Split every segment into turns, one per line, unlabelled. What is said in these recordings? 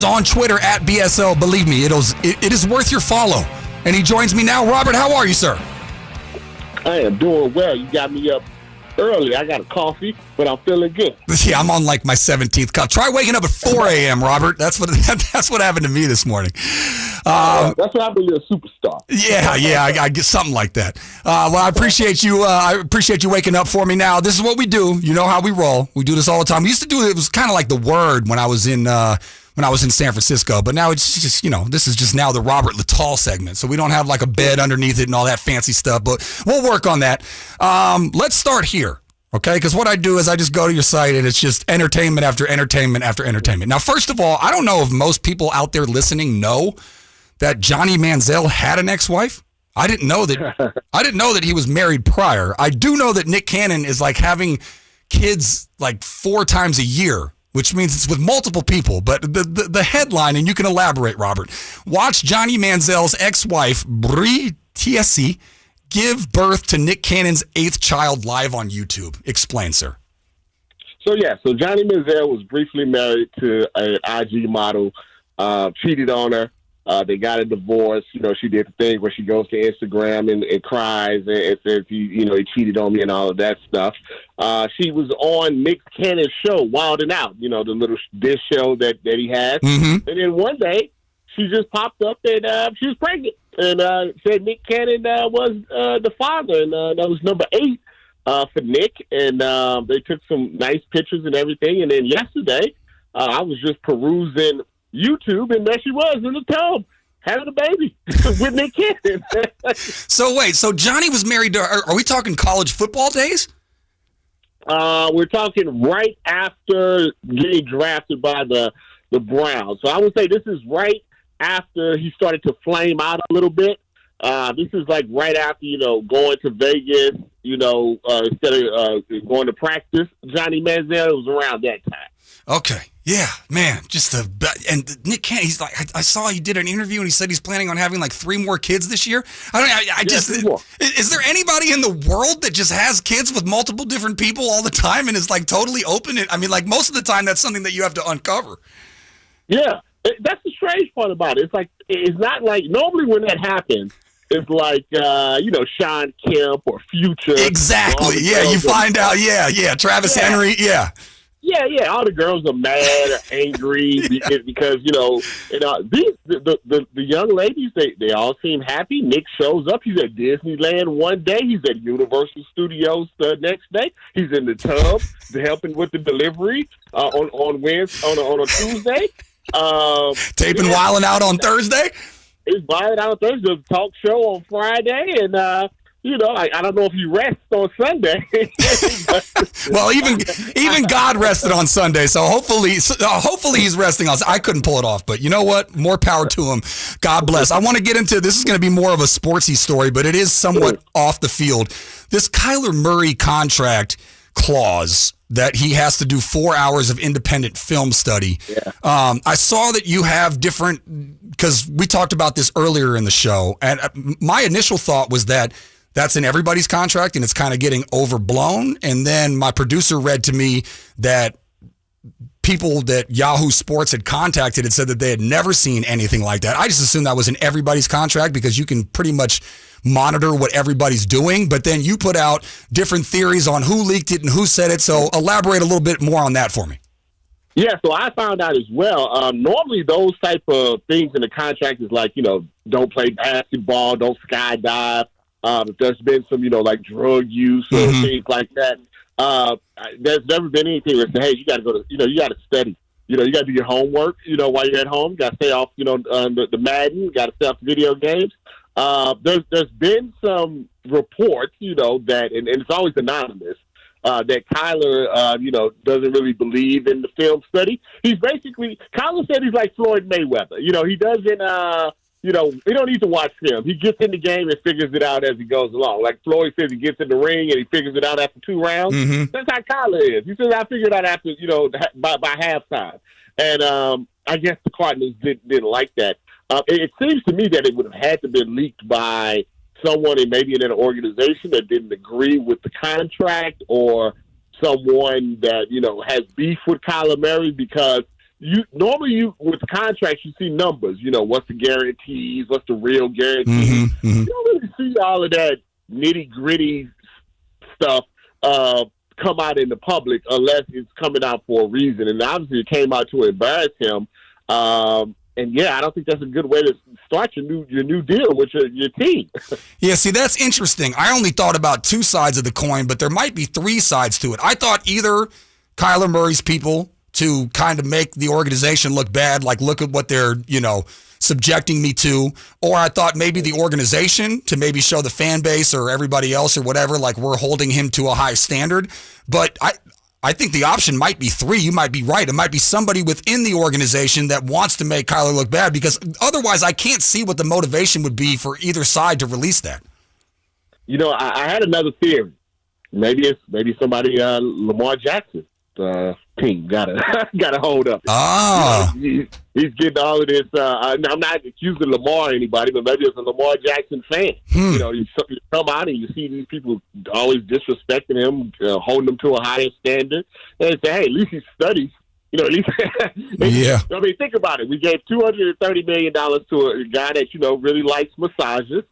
On Twitter at BSO. Believe me, it is worth your follow. And he joins me now. Robert, how are you, sir?
I am doing well. You got me up early. I got a coffee, but I'm feeling good.
Yeah, I'm on like my 17th cup. Try waking up at 4 a.m., Robert. That's what happened to me this morning.
That's what happened. You're a superstar.
Yeah, I get something like that. Well, I appreciate you. I appreciate you waking up for me. Now, this is what we do. You know how we roll. We do this all the time. We used to do it. It was kind of like the Word when I was in San Francisco, but now it's just, this is just now the Robert Littal segment. So we don't have like a bed underneath it and all that fancy stuff, but we'll work on that. Let's start here, okay? Because what I do is I just go to your site and it's just entertainment after entertainment after entertainment. Now, first of all, I don't know if most people out there listening know that Johnny Manziel had an ex-wife. I didn't know that he was married prior. I do know that Nick Cannon is like having kids like 4 times a year, which means it's with multiple people. But the headline, and you can elaborate, Robert, watch Johnny Manziel's ex-wife, Brie Tiesi, give birth to Nick Cannon's 8th child live on YouTube. Explain, sir.
So Johnny Manziel was briefly married to an IG model, cheated on her. They got a divorce. She did the thing where she goes to Instagram and cries and says, he cheated on me and all of that stuff. She was on Nick Cannon's show, Wild 'N Out, the little dish show that he has. Mm-hmm. And then one day, she just popped up and she was pregnant and said Nick Cannon was the father. And that was number 8 for Nick. And they took some nice pictures and everything. And then yesterday, I was just perusing YouTube, and there she was in the tub having a baby with Nick Cannon.
So Johnny was married to her. Are we talking college football days?
We're talking right after getting drafted by the Browns. So I would say this is right after he started to flame out a little bit. This is like right after, going to Vegas, instead of going to practice. Johnny Manziel, it was around that time.
Okay. Yeah, man. And Nick Cannon, he's like, I saw he did an interview and he said he's planning on having like 3 more kids this year. Is there anybody in the world that just has kids with multiple different people all the time and is like totally open? I mean, like most of the time that's something that you have to uncover.
Yeah. That's the strange part about it. It's like, it's not like, normally when that happens, it's like, Sean Kemp or Future.
Exactly. Yeah, you find out. Yeah. Travis Henry. Yeah.
Yeah. All the girls are mad or angry because the young ladies they all seem happy. Nick shows up. He's at Disneyland one day. He's at Universal Studios the next day. He's in the tub helping with the delivery on Wednesday on a Tuesday.
Taping Wildin' Out on Thursday.
He's Wildin' Out on Thursday. The talk show on Friday, and I don't know if he rests on Sunday.
Well, even God rested on Sunday, so hopefully he's resting on. I couldn't pull it off, but you know what? More power to him. God bless. I want to get into this. Is going to be more of a sportsy story, but it is somewhat off the field. This Kyler Murray contract clause that he has to do 4 hours of independent film study. Yeah. I saw that you have different, because we talked about this earlier in the show, and my initial thought was that that's in everybody's contract and it's kind of getting overblown. And then my producer read to me that people that Yahoo Sports had contacted and said that they had never seen anything like that. I just assumed that was in everybody's contract because you can pretty much monitor what everybody's doing. But then you put out different theories on who leaked it and who said it. So elaborate a little bit more on that for me.
Yeah, so I found out as well. Normally those type of things in the contract is like, don't play basketball, don't skydive. If there's been some, like drug use or things like that, there's never been anything where say, hey, you got to go to, you got to study. You got to do your homework, while you're at home. You got to stay off, the Madden. You got to stay off the video games. There's been some reports, that, and it's always anonymous, that Kyler, doesn't really believe in the film study. Kyler said he's like Floyd Mayweather. He doesn't, he don't need to watch film. He gets in the game and figures it out as he goes along. Like Floyd says, he gets in the ring and he figures it out after 2 rounds. Mm-hmm. That's how Kyler is. He says, I figured it out after, by halftime. And I guess the Cardinals didn't like that. It seems to me that it would have had to been leaked by someone maybe in an organization that didn't agree with the contract or someone that, has beef with Kyler Murray because normally with contracts you see numbers. You know, what's the guarantees, what's the real guarantees. You don't really see all of that nitty gritty stuff come out in the public unless it's coming out for a reason. And obviously it came out to embarrass him. And yeah, I don't think that's a good way to start your new deal with your team.
Yeah, see, that's interesting. I only thought about two sides of the coin, but there might be three sides to it. I thought either Kyler Murray's people to kind of make the organization look bad, like look at what they're, subjecting me to, or I thought maybe the organization to maybe show the fan base or everybody else or whatever, like we're holding him to a high standard. But I think the option might be three. You might be right. It might be somebody within the organization that wants to make Kyler look bad, because otherwise I can't see what the motivation would be for either side to release that.
I had another theory. Maybe somebody Lamar Jackson team got a hold up. He's getting all of this. I'm not accusing Lamar or anybody, but maybe it's a Lamar Jackson fan. You come out and you see these people always disrespecting him, holding him to a higher standard, and they say, hey, at least he studies. At least.
Yeah.
I mean, think about it. We gave $230 million to a guy that really likes massages.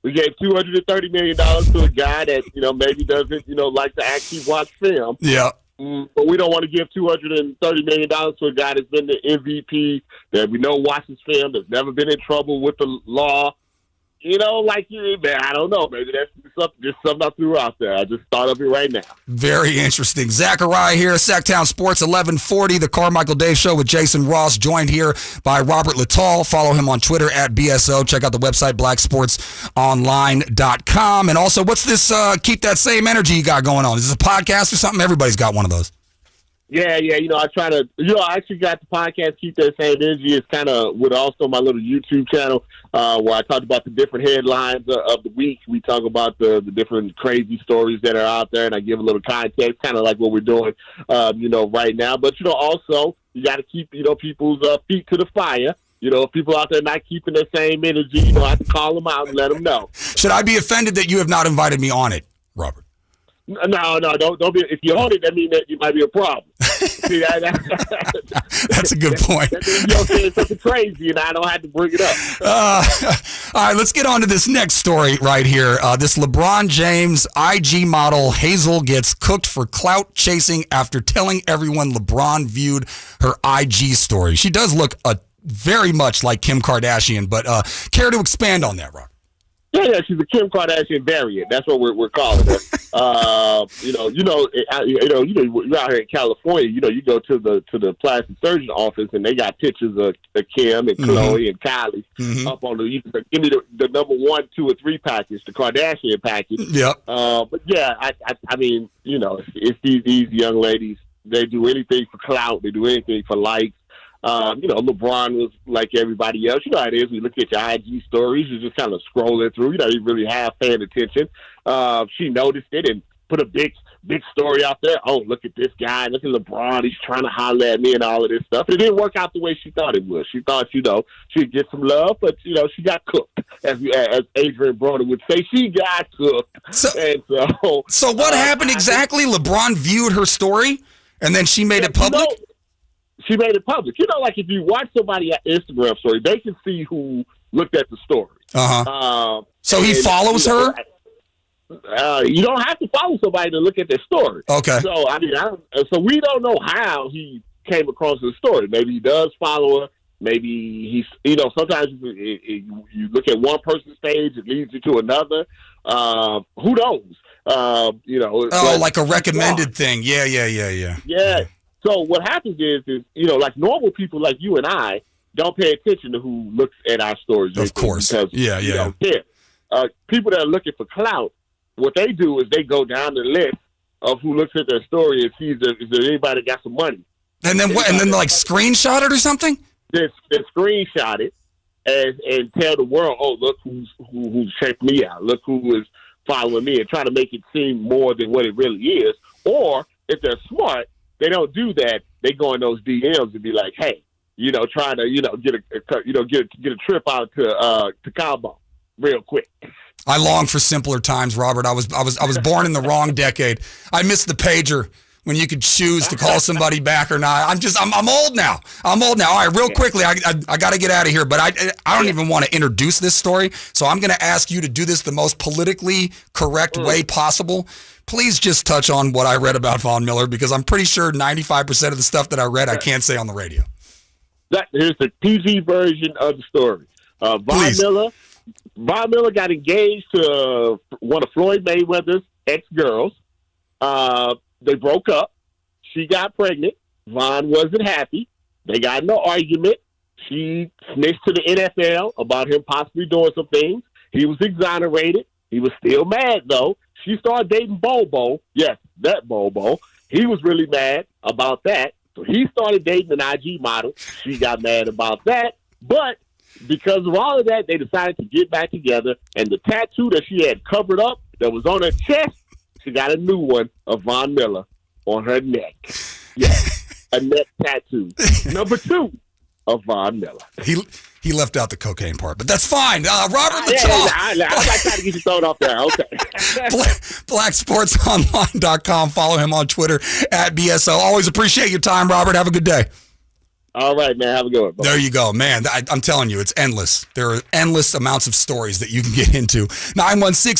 We gave $230 million to a guy that maybe doesn't like to actually watch film.
Yeah.
But we don't want to give $230 million to a guy that's been the MVP, that we know watches film, that's never been in trouble with the law. I don't know. Maybe that's just something I threw out there. I just thought of it right now.
Very interesting. Zachariah here, Sactown Sports 1140, the Carmichael Dave Show with Jason Ross, joined here by Robert Littal. Follow him on Twitter at BSO. Check out the website, blacksportsonline.com. And also, what's this Keep That Same Energy you got going on? Is this a podcast or something? Everybody's got one of those.
Yeah. I try to, I actually got the podcast, Keep That Same Energy. It's kind of with also my little YouTube channel where I talk about the different headlines of the week. We talk about the different crazy stories that are out there, and I give a little context, kind of like what we're doing, right now. But, also, you got to keep, people's feet to the fire. If people out there not keeping the same energy, I have to call them out and let them know.
Should I be offended that you have not invited me on it, Robert?
No, don't be. If you own it, that means that you might be a problem. See,
that's a good point.
That means you're saying something crazy, and I don't have to bring it up.
All right, let's get on to this next story right here. This LeBron James IG model Hazel gets cooked for clout chasing after telling everyone LeBron viewed her IG story. She does look very much like Kim Kardashian, but care to expand on that, Rob?
Yeah, she's a Kim Kardashian variant. That's what we're calling her. You're out here in California. You go to the plastic surgeon office, and they got pictures of Kim and Khloe and Kylie up on the. Give me the number 1, 2, or 3 package, the Kardashian package.
Yep.
But yeah, I mean, it's these young ladies. They do anything for clout. They do anything for likes. LeBron was like everybody else. You know how it is. We look at your IG stories, you're just kind of scrolling through. You really have paying attention. She noticed it and put a big story out there. Oh, look at this guy. Look at LeBron. He's trying to holler at me and all of this stuff. It didn't work out the way she thought it would. She thought, she'd get some love, but, she got cooked. As Adrian Broner would say, she got cooked.
So what happened exactly? LeBron viewed her story, and then she made it public?
She made it public. Like if you watch somebody's Instagram story, they can see who looked at the story.
So he follows her?
You don't have to follow somebody to look at their story.
Okay.
So, so we don't know how he came across the story. Maybe he does follow her. Maybe he's, sometimes you look at one person's page, it leads you to another. Who knows?
Like a recommended thing. Yeah.
Yeah. So what happens is like normal people like you and I don't pay attention to who looks at our stories.
Of course. Because
you don't care. People that are looking for clout, what they do is they go down the list of who looks at their story and sees if there's anybody that got some money.
And then what? And then like screenshot it or something?
They screenshot it and tell the world, oh, look who's checked me out. Look who is following me, and try to make it seem more than what it really is. Or if they're smart, they don't do that. They go in those DMs and be like, "Hey, trying to get a trip out to Cabo real quick."
I long for simpler times, Robert. I was born in the wrong decade. I missed the pager when you could choose to call somebody back or not. I'm old now. I'm old now. All right, real quickly, I got to get out of here, but I don't even want to introduce this story, so I'm going to ask you to do this the most politically correct way possible. Please just touch on what I read about Von Miller, because I'm pretty sure 95% of the stuff that I read I can't say on the radio.
Here's the PG version of the story. Von Miller got engaged to one of Floyd Mayweather's ex-girls. They broke up. She got pregnant. Von wasn't happy. They got in an argument. She snitched to the NFL about him possibly doing some things. He was exonerated. He was still mad, though. She started dating Bobo. Yes, that Bobo. He was really mad about that. So he started dating an IG model. She got mad about that. But because of all of that, they decided to get back together. And the tattoo that she had covered up that was on her chest, she got a new one of Von Miller on her neck. Yeah, a neck tattoo. Number 2 of Von Miller.
He left out the cocaine part, but that's fine. Robert Littal.
I was trying to get you thrown off there. Okay.
BlackSportsOnline.com. Follow him on Twitter at BSO. Always appreciate your time, Robert. Have a good day.
All right, man. Have a good one. Bye.
There you go, man. I'm telling you, it's endless. There are endless amounts of stories that you can get into. 916